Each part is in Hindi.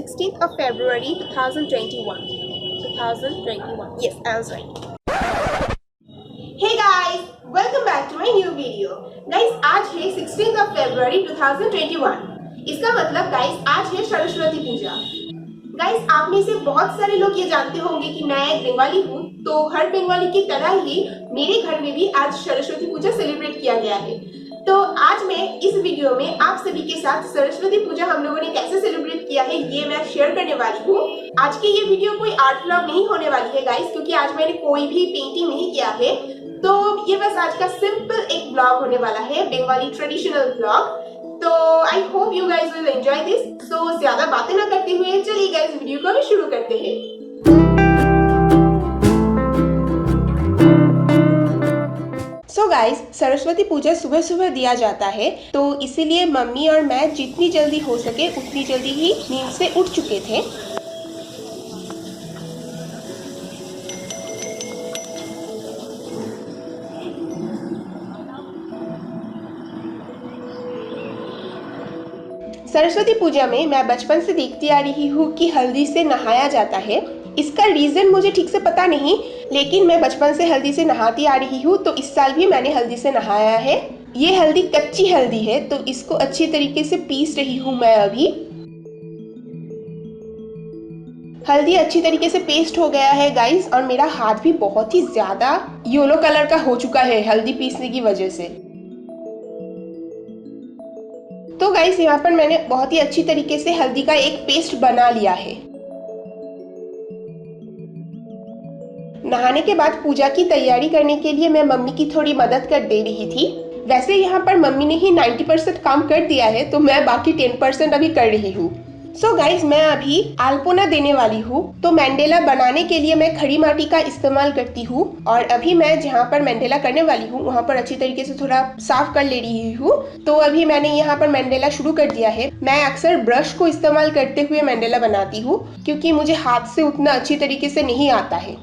16th of February 2021. 2021. Yes, I was right. Hey guys, welcome back to my new video. Guys, आज है 16th of February 2021. इसका मतलब गाइस आज है सरस्वती पूजा। गाइस, आप में से बहुत सारे लोग ये जानते होंगे कि मैं एक बंगाली हूँ, तो हर बंगाली की तरह ही मेरे घर में भी आज सरस्वती पूजा सेलिब्रेट किया गया है। तो आज मैं इस वीडियो में आप सभी के साथ सरस्वती पूजा हम लोगों ने कैसे सेलिब्रेट किया है ये मैं शेयर करने वाली हूँ। आज की ये वीडियो कोई आर्ट व्लॉग नहीं होने वाली है गाइस, क्योंकि आज मैंने कोई भी पेंटिंग नहीं किया है। तो ये बस आज का सिंपल एक ब्लॉग होने वाला है, बंगाली ट्रेडिशनल ब्लॉग। तो I hope you guys will enjoy this. So ज्यादा बातें ना करते हुए चलिए गाइज वीडियो को भी शुरू करते हैं। सो गाइज, सरस्वती पूजा सुबह सुबह दिया जाता है, तो इसीलिए मम्मी और मैं जितनी जल्दी हो सके उतनी जल्दी ही नींद से उठ चुके थे। सरस्वती पूजा में मैं बचपन से देखती आ रही हूँ कि हल्दी से नहाया जाता है। इसका रीजन मुझे ठीक से पता नहीं, लेकिन मैं बचपन से हल्दी से नहाती आ रही हूँ, तो इस साल भी मैंने हल्दी से नहाया है। ये हल्दी कच्ची हल्दी है, तो इसको अच्छी तरीके से पीस रही हूँ मैं अभी। हल्दी अच्छी तरीके से पेस्ट हो गया है गाइस, और मेरा हाथ भी बहुत ही ज्यादा येलो कलर का हो चुका है हल्दी पीसने की वजह से। तो गाइस, यहाँ पर मैंने बहुत ही अच्छी तरीके से हल्दी का एक पेस्ट बना लिया है। नहाने के बाद पूजा की तैयारी करने के लिए मैं मम्मी की थोड़ी मदद कर दे रही थी। वैसे यहाँ पर मम्मी ने ही 90% काम कर दिया है, तो मैं बाकी 10% अभी कर रही हूँ। सो गाइस, मैं अभी अल्पना देने वाली हूँ। तो मैंडेला बनाने के लिए मैं खड़ी माटी का इस्तेमाल करती हूँ, और अभी मैं जहाँ पर मैंडेला करने वाली हूँ वहाँ पर अच्छी तरीके से थोड़ा साफ कर ले रही हूँ। तो अभी मैंने यहाँ पर मैंडेला शुरू कर दिया है। मैं अक्सर ब्रश को इस्तेमाल करते हुए मैंडेला बनाती हूँ, क्योंकि मुझे हाथ से उतना अच्छी तरीके से नहीं आता है।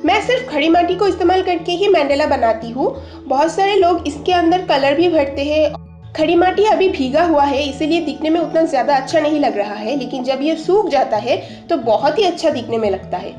मैं सिर्फ खड़ी माटी को इस्तेमाल करके ही मैंडेला बनाती हूँ। बहुत सारे लोग इसके अंदर कलर भी भरते हैं। खड़ी माटी अभी भीगा हुआ है, इसीलिए दिखने में उतना ज्यादा अच्छा नहीं लग रहा है, लेकिन जब ये सूख जाता है तो बहुत ही अच्छा दिखने में लगता है।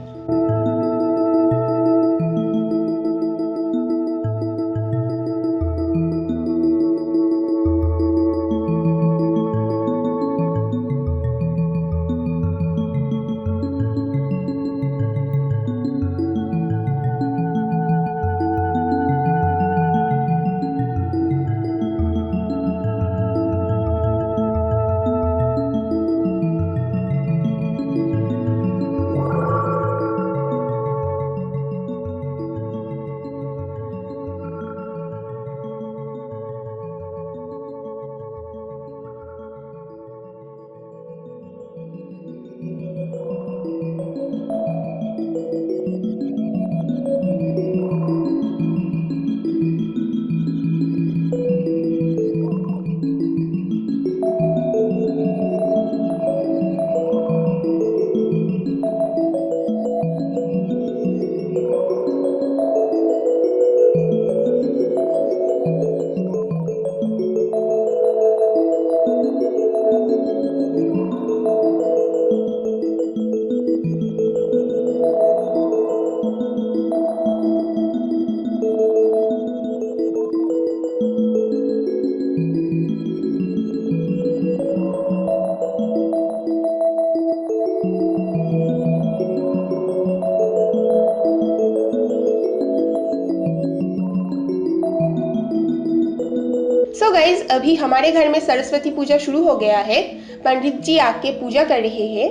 सो गाइज, अभी हमारे घर में सरस्वती पूजा शुरू हो गया है। पंडित जी आके पूजा कर रहे हैं।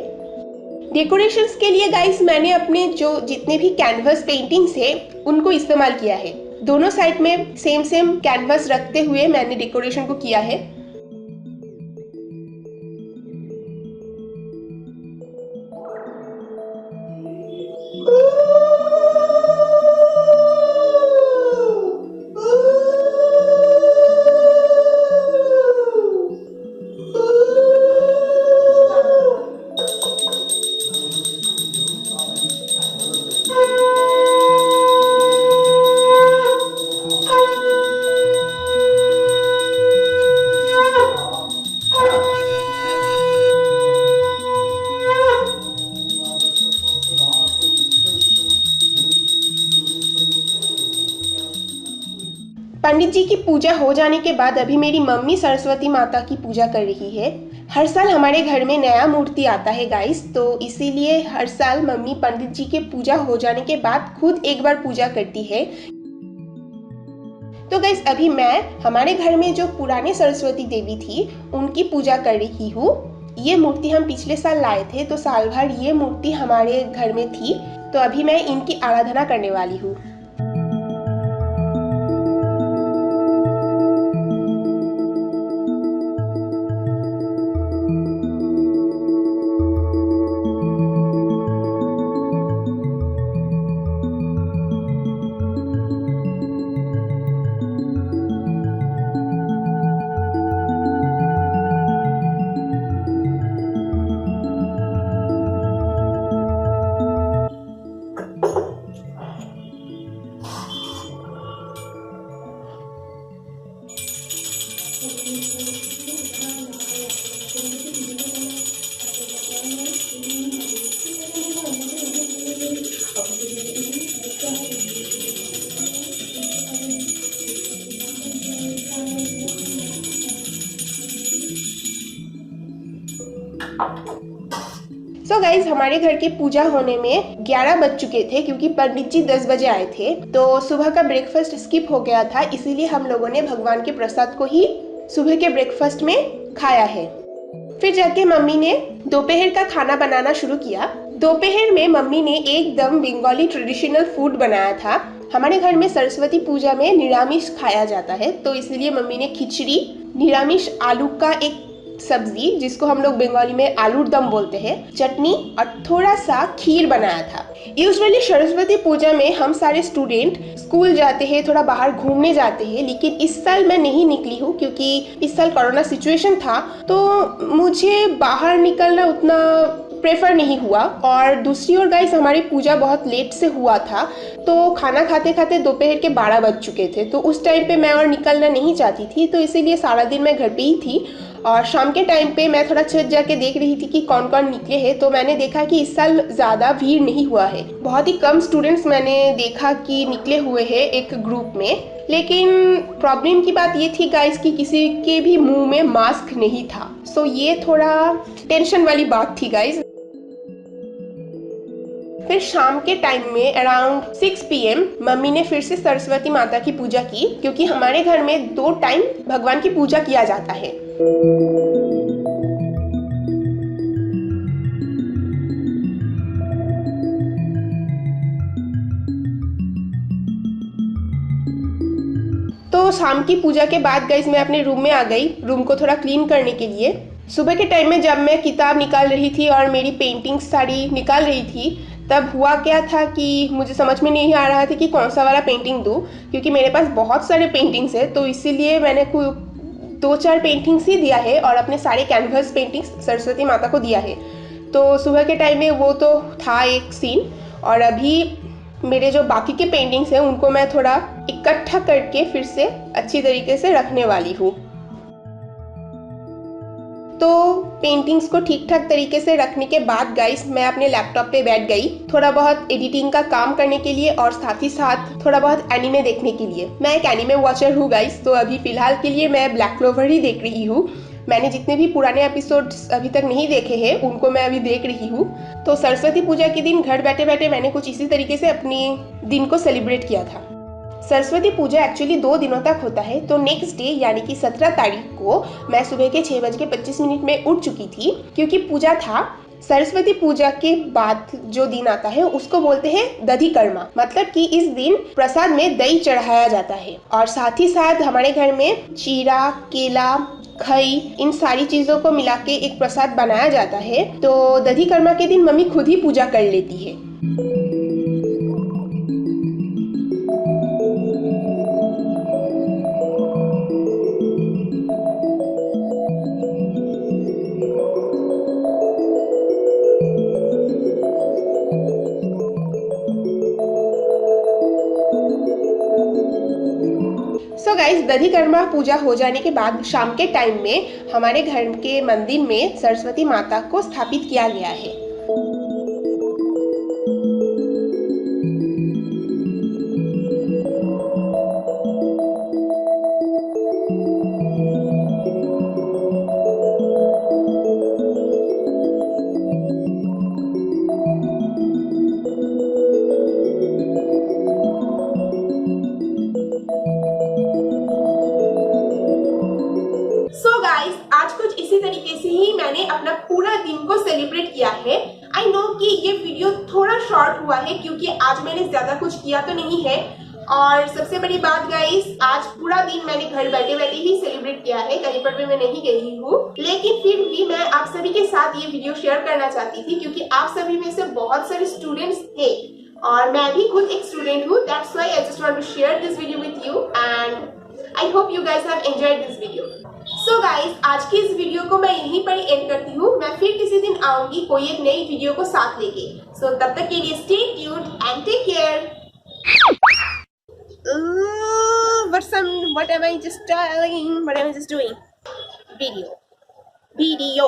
डेकोरेशंस के लिए गाइज मैंने अपने जो जितने भी कैनवस पेंटिंग्स है उनको इस्तेमाल किया है। दोनों साइड में सेम सेम कैनवस रखते हुए मैंने डेकोरेशन को किया है। पंडित जी की पूजा हो जाने के बाद अभी मेरी मम्मी सरस्वती माता की पूजा कर रही है। हर साल हमारे घर में नया मूर्ति आता है गाइस, तो इसीलिए हर साल मम्मी पंडित जी के पूजा हो जाने के बाद खुद एक बार पूजा करती है। तो गाइस अभी मैं हमारे घर में जो पुराने सरस्वती देवी थी उनकी पूजा कर रही हूँ। ये मूर्ति हम पिछले साल लाए थे, तो साल भर ये मूर्ति हमारे घर में थी, तो अभी मैं इनकी आराधना करने वाली हूँ। सो गाइज हमारे घर की पूजा होने में 11 बज चुके थे, क्योंकि पंडित जी 10 बजे आए थे। तो सुबह का ब्रेकफास्ट स्किप हो गया था, इसीलिए हम लोगों ने भगवान के प्रसाद को ही सुबह के ब्रेकफास्ट में खाया है। फिर जाके मम्मी ने दोपहर का खाना बनाना शुरू किया। दोपहर में मम्मी ने एकदम बंगाली ट्रेडिशनल फूड बनाया था। हमारे घर में सरस्वती पूजा में निरामिष खाया जाता है, तो इसलिए मम्मी ने खिचड़ी, निरामिष आलू का एक सब्जी जिसको हम लोग बंगाली में आलूर दम बोलते हैं, चटनी और थोड़ा सा खीर बनाया था। यूजुअली सरस्वती पूजा में हम सारे स्टूडेंट स्कूल जाते हैं, थोड़ा बाहर घूमने जाते हैं, लेकिन इस साल मैं नहीं निकली हूँ क्योंकि इस साल कोरोना सिचुएशन था, तो मुझे बाहर निकलना उतना प्रेफर नहीं हुआ। और दूसरी ओर गाइस हमारी पूजा बहुत लेट से हुआ था, तो खाना खाते खाते दोपहर के 12 बज चुके थे, तो उस टाइम पे मैं और निकलना नहीं चाहती थी, तो इसीलिए सारा दिन मैं घर पे ही थी। और शाम के टाइम पे मैं थोड़ा छत जाके देख रही थी कि कौन कौन निकले हैं, तो मैंने देखा कि इस साल ज़्यादा भीड़ नहीं हुआ है। बहुत ही कम स्टूडेंट्स मैंने देखा कि निकले हुए हैं एक ग्रुप में। लेकिन प्रॉब्लम की बात ये थी गाइस कि किसी के भी मुंह में मास्क नहीं था, सो ये थोड़ा टेंशन वाली बात थी गाइस। फिर शाम के टाइम में अराउंड 6 PM मम्मी ने फिर से सरस्वती माता की पूजा की, क्योंकि हमारे घर में 2 टाइम भगवान की पूजा किया जाता है। तो शाम की पूजा के बाद गाइस मैं अपने रूम में आ गई, रूम को थोड़ा क्लीन करने के लिए। सुबह के टाइम में जब मैं किताब निकाल रही थी और मेरी पेंटिंग्स सारी निकाल रही थी, तब हुआ क्या था कि मुझे समझ में नहीं आ रहा था कि कौन सा वाला पेंटिंग दूँ, क्योंकि मेरे पास बहुत सारे पेंटिंग्स है, तो इसीलिए मैंने 2-4 पेंटिंग्स ही दिया है और अपने सारे कैनवस पेंटिंग्स सरस्वती माता को दिया है। तो सुबह के टाइम में वो तो था एक सीन, और अभी मेरे जो बाकी के पेंटिंग्स हैं उनको मैं थोड़ा इकट्ठा करके फिर से अच्छी तरीके से रखने वाली हूँ। तो पेंटिंग्स को ठीक ठाक तरीके से रखने के बाद गाइस मैं अपने लैपटॉप पे बैठ गई थोड़ा बहुत एडिटिंग का काम करने के लिए, और साथ ही साथ थोड़ा बहुत एनिमे देखने के लिए। मैं एक एनिमे वॉचर हूँ गाइस, तो अभी फिलहाल के लिए मैं ब्लैक क्लोवर ही देख रही हूँ। मैंने जितने भी पुराने एपिसोड्स अभी तक नहीं देखे हैं उनको मैं अभी देख रही हूँ। तो सरस्वती पूजा के दिन घर बैठे बैठे मैंने कुछ इसी तरीके से अपनी दिन को सेलिब्रेट किया था। सरस्वती पूजा एक्चुअली 2 दिनों तक होता है, तो नेक्स्ट डे यानी कि 17 तारीख को मैं सुबह के 6:25 में उठ चुकी थी, क्योंकि पूजा था। सरस्वती पूजा के बाद जो दिन आता है उसको बोलते हैं दधिकर्मा, मतलब कि इस दिन प्रसाद में दही चढ़ाया जाता है, और साथ ही साथ हमारे घर में चीरा, केला, खई, इन सारी चीजों को मिला के एक प्रसाद बनाया जाता है। तो दधिकर्मा के दिन मम्मी खुद ही पूजा कर लेती है। सो गाइस दधिकर्मा पूजा हो जाने के बाद शाम के टाइम में हमारे घर के मंदिर में सरस्वती माता को स्थापित किया गया है। तरीके से ही मैंने अपना पूरा दिन को सेलिब्रेट किया है। आई नो कि ये वीडियो थोड़ा शॉर्ट हुआ है क्योंकि आज मैंने ज़्यादा कुछ किया तो नहीं है। और सबसे बड़ी बात गाइस, आज पूरा दिन मैंने घर बैठे बैठे ही सेलिब्रेट किया है, कहीं पर भी मैं नहीं गई हूँ। लेकिन फिर भी मैं आप सभी के साथ ये वीडियो शेयर करना चाहती थी क्योंकि आप सभी में से बहुत सारे स्टूडेंट्स थे और मैं भी खुद एक स्टूडेंट हूँ। That's why I just want to share this video with you and I hope you guys have enjoyed this video. So guys, आज की इस वीडियो को मैं यहीं पर ही एंड करती हूँ। मैं फिर किसी दिन आऊंगी कोई एक नई वीडियो को साथ लेके। सो तब तक के लिए stay tuned and take care. What am I just telling? What am I just doing? Video.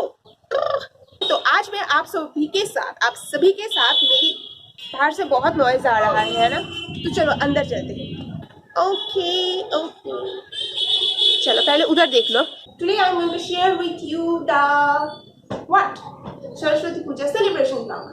तो आज मैं आप सभी के साथ मेरी बाहर से बहुत नॉइज आ रहा है ना, तो चलो अंदर चलते हैं। ओके चलो पहले उधर देख लो। Today I'm going to share with you the what? Saraswati Puja celebration vlog.